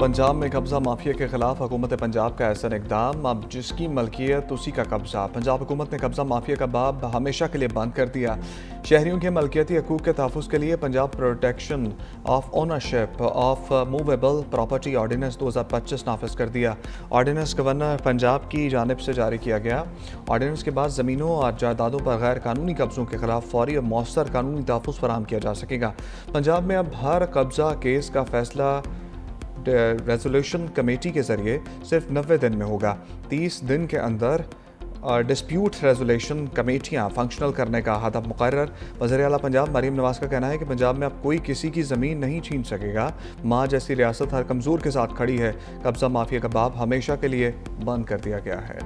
पंजाब में कब्जा माफिया के खिलाफ हुकूमत पंजाब का ऐसा इकदाम, अब जिसकी मलकियत उसी का कब्जा। पंजाब हुकूमत ने कब्जा माफिया का बाब हमेशा के लिए बंद कर दिया। शहरियों के मलकियती हकूक़ के तहफ़्फ़ुज़ के लिए Punjab protection of ownership of movable property ordinance 2025 नाफिज कर दिया। ऑर्डीनेंस गवर्नर पंजाब की जानिब से जारी किया गया। ऑर्डीनेंस के बाद ज़मीनों और जायदादों पर गैर कानूनी कब्ज़ों के खिलाफ फौरी और मौसर कानूनी तहफ़्फ़ुज़ फराहम किया जा सकेगा। पंजाब में अब हर कब्ज़ा केस का फैसला रेजोल्यूशन कमेटी के ज़रिए सिर्फ 90 दिन में होगा। 30 दिन के अंदर डिस्प्यूट रेजोल्यूशन कमेटियाँ फंक्शनल करने का हदफ मुकर्रर। वज़ीर आला पंजाब मरीम नवाज़ का कहना है कि पंजाब में अब कोई किसी की ज़मीन नहीं छीन सकेगा। माँ जैसी रियासत हर कमज़ोर के साथ खड़ी है। कब्ज़ा माफिया का बाब हमेशा के लिए बंद कर दिया गया है।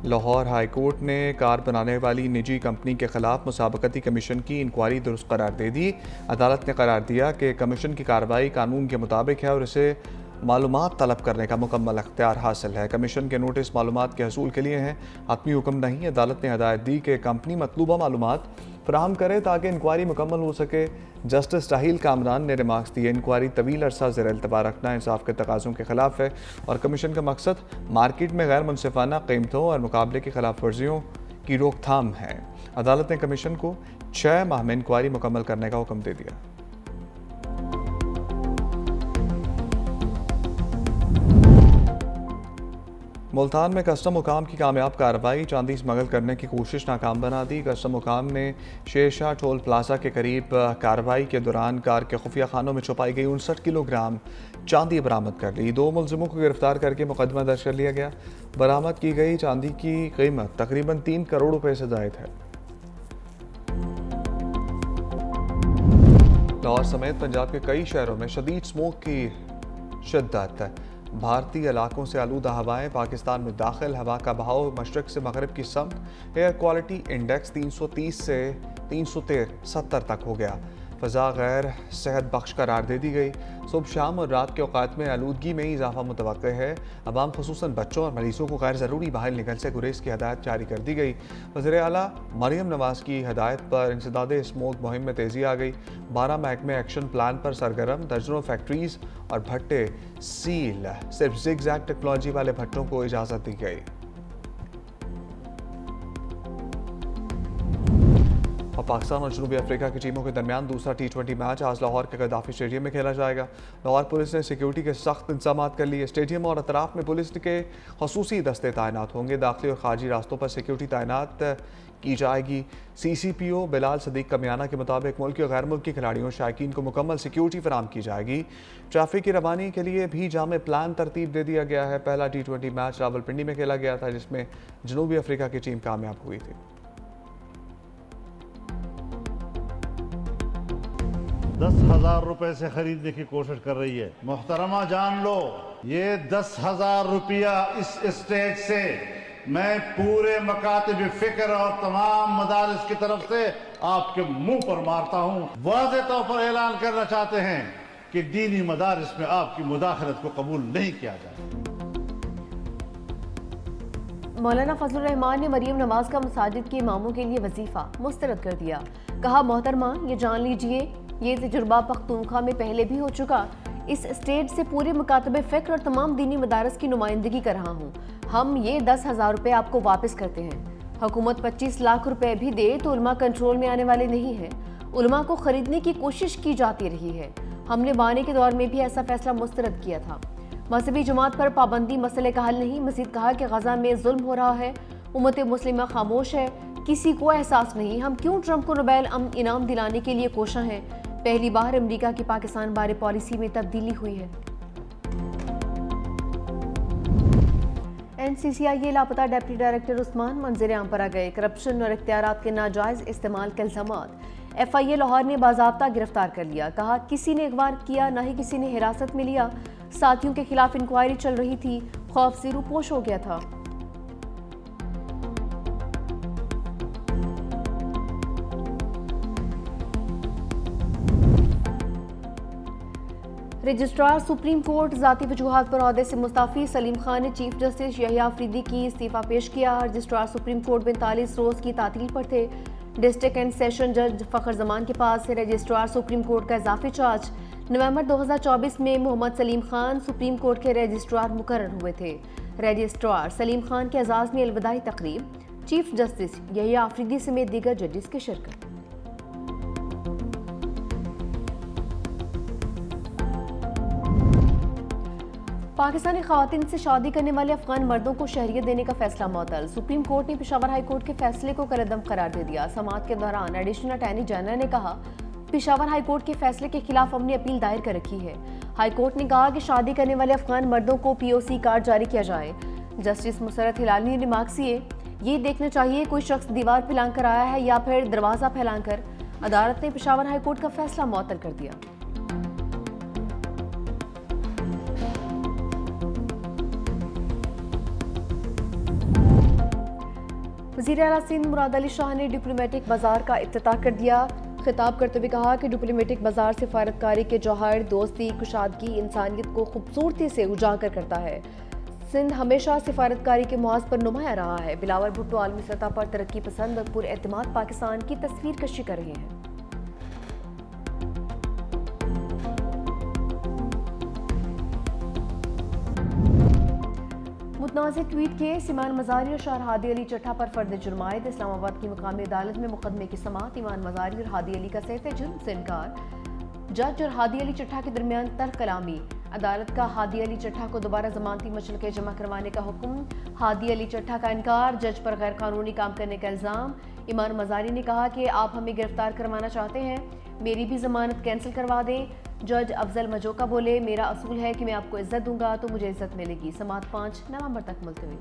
लाहौर हाई कोर्ट ने कार बनाने वाली निजी कंपनी के खिलाफ मुसाबकती कमीशन की इंक्वायरी दुरुस्त करार दे दी। अदालत ने करार दिया कि कमीशन की कार्रवाई कानून के मुताबिक है और इसे मालूमात तलब करने का मुकम्मल अख्तियार हासिल है। कमीशन के नोटिस मालूमात के हसूल के लिए हैं, हतमी हुक्म नहीं। अदालत ने हदायत दी कि कंपनी मतलूबा मालूमात फराहम करे ताकि इंक्वायरी मुकम्मल हो सके। जस्टिस राहील कामरान ने रिमार्क्स दिए, इंक्वायरी तवील अरसा ज़ेर इल्तवा रखना इंसाफ के तकाज़ों के खिलाफ है और कमीशन का मकसद मार्केट में गैर मुनसिफाना कीमतों और मुकाबले की खिलाफ वर्जियों की रोकथाम है। अदालत ने कमीशन को 6 माह में इंक्वायरी मुकम्मल करने का हुक्म दे दिया। मुल्तान में कस्टम हुकाम की कामयाब कार्रवाई, चांदी स्मगल करने की कोशिश नाकाम बना दी। कस्टम हुकाम ने शेरशाह टोल प्लाजा के करीब कार्रवाई के दौरान कार के खुफिया खानों में छुपाई गई 59 किलोग्राम चांदी बरामद कर ली। 2 मुलजिमों को गिरफ्तार करके मुकदमा दर्ज कर लिया गया। बरामद की गई चांदी की कीमत तकरीबन 3 करोड़ रुपए से जायद है। लाहौर समेत पंजाब के कई शहरों में शदीद स्मोक की शिद्दत है। भारतीय इलाकों से आलूदा हवाएं पाकिस्तान में दाखिल, हवा का बहाव मशरक से मगरब की समत। एयर क्वालिटी इंडेक्स 330 से 370 तक हो गया। फ़ज़ा गैर सेहत बख्श करार दे दी गई। सुबह शाम और रात के औकात में आलूदगी में इजाफा मुतवक्के है। अवाम खुसूसन बच्चों और मरीजों को गैर ज़रूरी बाहर निकल से गुरेज की हदायत जारी कर दी गई। वज़ीर आला मरीम नवाज़ की हदायत पर इंसदादे स्मोक मुहिम में तेज़ी आ गई। 12 महकमे एक्शन प्लान पर सरगर्म, दर्जनों फैक्ट्रीज और भट्टे सील। सिर्फ ज़िग-ज़ैग टेक्नोलॉजी वाले भट्टों को इजाज़त दी गई। और पाकिस्तान और जनूबी अफ्रीका की टीमों के दरमियान दूसरा T20 मैच आज लाहौर के गद्दाफी स्टेडियम में खेला जाएगा। लाहौर पुलिस ने सिक्योरिटी के सख्त इंतजाम कर लिए। स्टेडियम और अतराफ में पुलिस के खसूसी दस्ते तैनात होंगे। दाखिली और खारजी रास्तों पर सिक्योरिटी तैनात की जाएगी। CCPO बिलाल सदीक का बयाना के मुताबिक मुल्की और गैर मुल्की खिलाड़ियों शायकीन को मुकम्मल सिक्योरिटी फराहम की जाएगी। ट्रैफिक की रवानी के लिए भी जामे प्लान तरतीब दे दिया गया है। पहला T20 मैच रावलपिंडी में खेला गया था, जिसमें जनूबी अफ्रीका की टीम कामयाब हुई थी। 10,000 रुपए से खरीदने की कोशिश कर रही है। मोहतरमा जान लो, ये 10,000 रुपया इस स्टेज से मैं पूरे मकातिब फिक्र और तमाम मदारिस की तरफ से आपके मुंह पर मारता हूं। वाज़े तौर पर ऐलान करना चाहते हैं कि दीनी मदारिस में आपकी मुदाखलत को कबूल नहीं किया जाए। मौलाना फजलुर रहमान ने मरीम नवाज का मसाजिद के इमामों के लिए वजीफा मुस्तरद कर दिया। कहा, मोहतरमा ये जान लीजिए, ये तजुर्बा पख्तूनख्वा में पहले भी हो चुका। इस स्टेज से पूरे मुकातबे फ़िक्र और तमाम दीनी मदारस की नुमाइंदगी कर रहा हूँ। हम ये 10,000 रुपये आपको वापस करते हैं। हुकूमत 25 लाख रुपए भी दे तो उलमा कंट्रोल में आने वाले नहीं है। उलमा को खरीदने की कोशिश की जाती रही है। हमने वाने के दौर में भी ऐसा फैसला मुस्तरद किया था। मजहबी जमात पर पाबंदी मसले का हल नहीं। मज़ीद कहा कि गजा में जुल्म हो रहा है, उम्मत मुस्लिमा खामोश है, किसी को एहसास नहीं। हम क्यों ट्रंप को नोबेल इनाम दिलाने के लिए कोशा हैं। पहली बार अमेरिका की पाकिस्तान बारे पॉलिसी में तब्दीली हुई है। NCCI लापता डिप्टी डायरेक्टर उस्मान मंजर आम पर आ गए। करप्शन और इख्तियारात के नाजायज इस्तेमाल के इल्जामात। FIA लाहौर ने बाज़ाब्ता गिरफ्तार कर लिया। कहा, किसी ने अगवा किया, ना ही किसी ने हिरासत में लिया। साथियों के खिलाफ इंक्वायरी चल रही थी, खौफ से रूपोश हो गया था। रजिस्ट्रार सुप्रीम कोर्ट ज़ाती वजूहात पर ओहदे से मुस्ताफ़ी। सलीम खान ने चीफ जस्टिस यहिया अफरीदी की इस्तीफ़ा पेश किया। रजिस्ट्रार सुप्रीम कोर्ट 45 रोज़ की तातील पर थे। डिस्ट्रिक्ट एंड सेशन जज फ़खर जमान के पास से रजिस्ट्रार सुप्रीम कोर्ट का इजाफी चार्ज नवंबर 2024 में मोहम्मद सलीम खान सुप्रीम कोर्ट के रजिस्ट्रार मुकर्रर हुए थे। रजिस्ट्रार सलीम खान के एजाज में अलविदाई तकरीब, चीफ जस्टिस यहिया आफरीदी समेत दीगर जजेस की शिरकत। पाकिस्तानी खवातीन से शादी करने वाले अफगान मर्दों को शहरियत देने का फैसला मुअत्तल। सुप्रीम कोर्ट ने पेशावर हाई कोर्ट के फैसले को कलअदम करार दे दिया। समाअत के दौरान एडिशनल अटॉर्नी जनरल ने कहा, पेशावर हाई कोर्ट के फैसले के खिलाफ हमने अपील दायर कर रखी है। हाई कोर्ट ने कहा कि शादी करने वाले अफगान मर्दों को POC कार्ड जारी किया जाए। जस्टिस मुसरत हिलाली ने रिमार्क्स किए, ये देखना चाहिए कोई शख्स दीवार फैलाकर आया है या फिर दरवाजा फैलाकर। अदालत ने पेशावर हाई कोर्ट का फैसला मुअत्तल कर दिया। वज़ीर आला सिंध मुराद अली शाह ने डिप्लोमेटिक बाजार का इफ्तिताह कर दिया। खिताब करते हुए कहा कि डिप्लोमेटिक बाजार सिफारतकारी के जौहर, दोस्ती, कुशादगी, इंसानियत को खूबसूरती से उजागर करता है। सिंध हमेशा सिफारतकारी के मुहाज पर नुमाया रहा है। बिलावल भुट्टो आलमी सतह पर तरक्की पसंद और पुरएतमाद पाकिस्तान की तस्वीर कशी कर रहे हैं। मुतनाज़ ट्वीट केस, ईमान मज़ारी और शार हादी अली चट्ठा पर फर्द जुर्मायत। इस्लामाबाद की मुकामी अदालत में मुकदमे की समाअत। ईमान मज़ारी और हादी अली का सहते जुर्म से इनकार। जज और हादी अली चट्ठा के दरमियान तर्क कलामी। अदालत का हादी अली चट्ठा को दोबारा जमानती मशरके जमा करवाने का हुक्म। हादी अली चट्ठा का इनकार। जज पर गैर कानूनी काम करने का इल्ज़ाम। ईमान मज़ारी ने कहा कि आप हमें गिरफ्तार करवाना चाहते हैं, मेरी भी जमानत कैंसिल करवा दें। जज अफजल मजोका बोले, मेरा असूल है कि मैं आपको इज्जत दूंगा तो मुझे इज्जत मिलेगी। समाअत 5 नवंबर तक मुलतवी।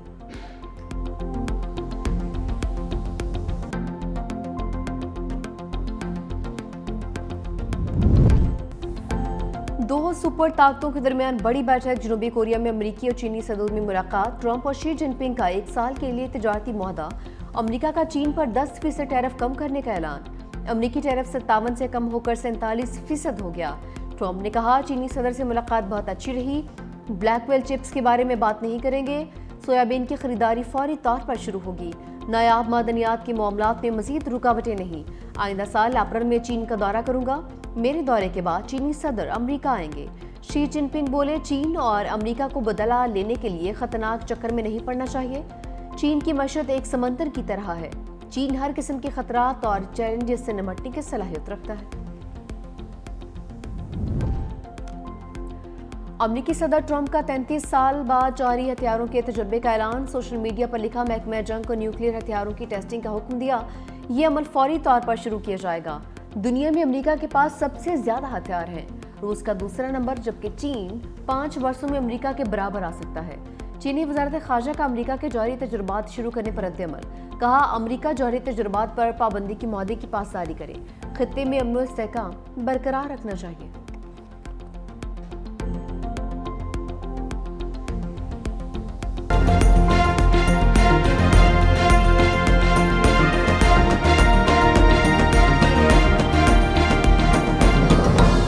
दो सुपर ताकतों के दरमियान बड़ी बैठक। जनूबी कोरिया में अमरीकी और चीनी सदूर में मुलाकात। ट्रंप और शी जिनपिंग का 1 साल के लिए तिजारती मुआहदा। अमरीका का चीन पर 10% टैरिफ कम करने का ऐलान। अमरीकी टैरिफ 57 से कम होकर 47% हो गया। ट्रंप ने कहा, चीनी सदर से मुलाकात बहुत अच्छी रही। ब्लैकवेल चिप्स के बारे में बात नहीं करेंगे। सोयाबीन की खरीदारी फौरी तौर पर शुरू होगी। नायाब मादनियात के मामलात में मजीद रुकावटें नहीं। आइंदा साल अप्रैल में चीन का दौरा करूंगा। मेरे दौरे के बाद चीनी सदर अमरीका आएंगे। शी जिनपिंग बोले, चीन और अमरीका को बदला लेने के लिए खतरनाक चक्कर में नहीं पड़ना चाहिए। चीन की मशरत एक समंदर की तरह है। चीन हर किस्म के खतरात और चैलेंजेस से निपटने की सलाहियत रखता है। अमरीकी सदर ट्रंप का 33 साल बाद जारी हथियारों के तजुर्बे का ऐलान। सोशल मीडिया पर लिखा, महकमा जंग को न्यूक्लियर हथियारों की टेस्टिंग का हुक्म दिया। ये अमल फौरी तौर पर शुरू किया जाएगा। दुनिया में अमरीका के पास सबसे ज्यादा हथियार हैं। रूस का दूसरा नंबर, जबकि चीन 5 वर्षों में अमरीका के बराबर आ सकता है। चीनी वजारत खारजा का अमरीका के जौहरी तजुर्बात शुरू करने पर रद्द-ए-अमल। कहा, अमरीका जौहरी तजुर्बात पर पाबंदी की मुआहदे की पासदारी करे। खित्ते में अमन व इस्तेहकाम बरकरार रखना चाहिए।